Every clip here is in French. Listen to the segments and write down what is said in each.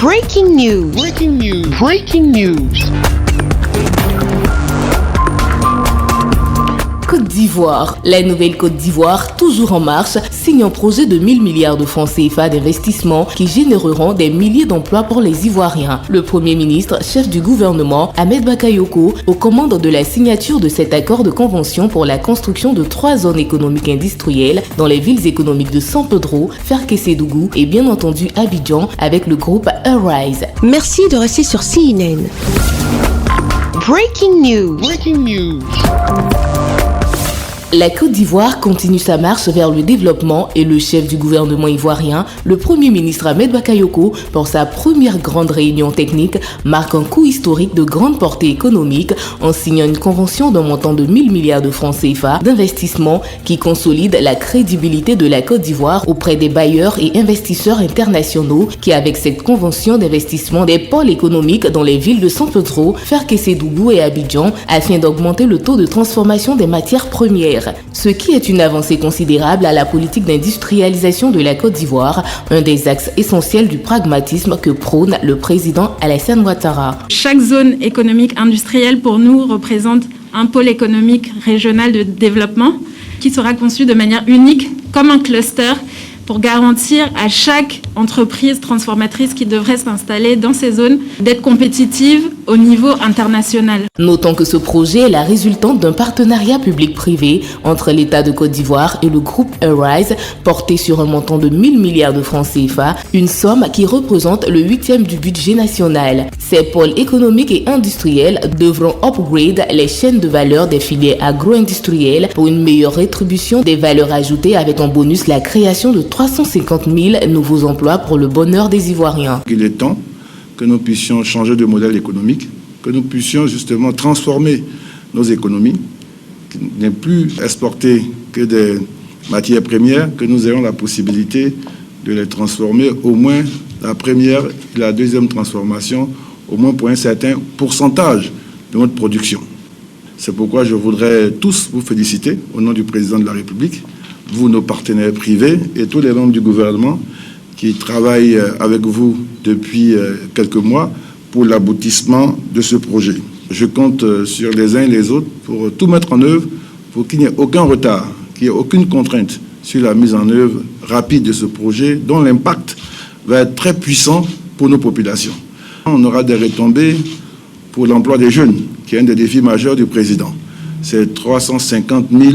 Breaking news. Breaking news. Breaking news. Côte d'Ivoire. La nouvelle Côte d'Ivoire, toujours en marche, signe un projet de 1000 milliards de francs CFA d'investissement qui généreront des milliers d'emplois pour les Ivoiriens. Le Premier ministre, chef du gouvernement, Ahmed Bakayoko, aux commandes de la signature de cet accord de convention pour la construction de 3 zones économiques industrielles dans les villes économiques de San Pedro, Ferkessédougou et bien entendu Abidjan avec le groupe Arise. Merci de rester sur CNN. Breaking news. Breaking news. La Côte d'Ivoire continue sa marche vers le développement et le chef du gouvernement ivoirien, le Premier ministre Ahmed Bakayoko, pour sa première grande réunion technique, marque un coup historique de grande portée économique en signant une convention d'un montant de 1000 milliards de francs CFA d'investissement qui consolide la crédibilité de la Côte d'Ivoire auprès des bailleurs et investisseurs internationaux qui, avec cette convention d'investissement, des pôles économiques dans les villes de San Pedro, Ferkessédougou et Abidjan afin d'augmenter le taux de transformation des matières premières. Ce qui est une avancée considérable à la politique d'industrialisation de la Côte d'Ivoire, un des axes essentiels du pragmatisme que prône le président Alassane Ouattara. Chaque zone économique industrielle pour nous représente un pôle économique régional de développement qui sera conçu de manière unique comme un cluster pour garantir à chaque entreprise transformatrice qui devrait s'installer dans ces zones d'être compétitive au niveau international. Notons que ce projet est la résultante d'un partenariat public-privé entre l'État de Côte d'Ivoire et le groupe Arise, porté sur un montant de 1000 milliards de francs CFA, une somme qui représente le 8e du budget national. Ces pôles économiques et industriels devront upgrade les chaînes de valeur des filières agro-industrielles pour une meilleure rétribution des valeurs ajoutées avec en bonus la création de 350 000 nouveaux emplois pour le bonheur des Ivoiriens. Il est temps que nous puissions changer de modèle économique, que nous puissions justement transformer nos économies, ne plus exporter que des matières premières, que nous ayons la possibilité de les transformer, au moins la première et la deuxième transformation, au moins pour un certain pourcentage de notre production. C'est pourquoi je voudrais tous vous féliciter au nom du président de la République, vous, nos partenaires privés et tous les membres du gouvernement qui travaillent avec vous depuis quelques mois pour l'aboutissement de ce projet. Je compte sur les uns et les autres pour tout mettre en œuvre, pour qu'il n'y ait aucun retard, qu'il n'y ait aucune contrainte sur la mise en œuvre rapide de ce projet dont l'impact va être très puissant pour nos populations. On aura des retombées pour l'emploi des jeunes, qui est un des défis majeurs du président. C'est 350 000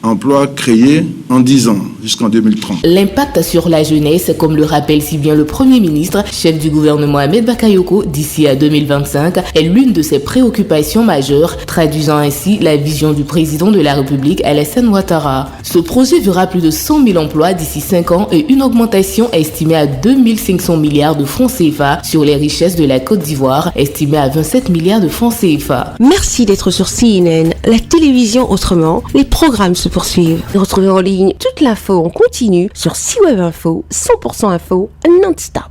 emplois créés en 10 ans, jusqu'en 2030. L'impact sur la jeunesse, comme le rappelle si bien le Premier ministre, chef du gouvernement Ahmed Bakayoko, d'ici à 2025, est l'une de ses préoccupations majeures, traduisant ainsi la vision du président de la République, Alassane Ouattara. Ce projet verra plus de 100 000 emplois d'ici 5 ans et une augmentation estimée à 2 500 milliards de francs CFA sur les richesses de la Côte d'Ivoire, estimée à 27 milliards de francs CFA. Merci d'être sur CNN, la télévision autrement. Les programmes se poursuivent. Retrouvez en ligne toute l'info en continu sur C-Web Info, 100% info, non-stop.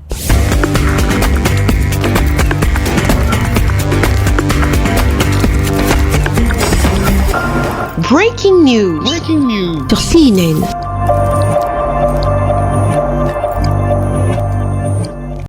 Breaking news. Breaking news. Sur CNN.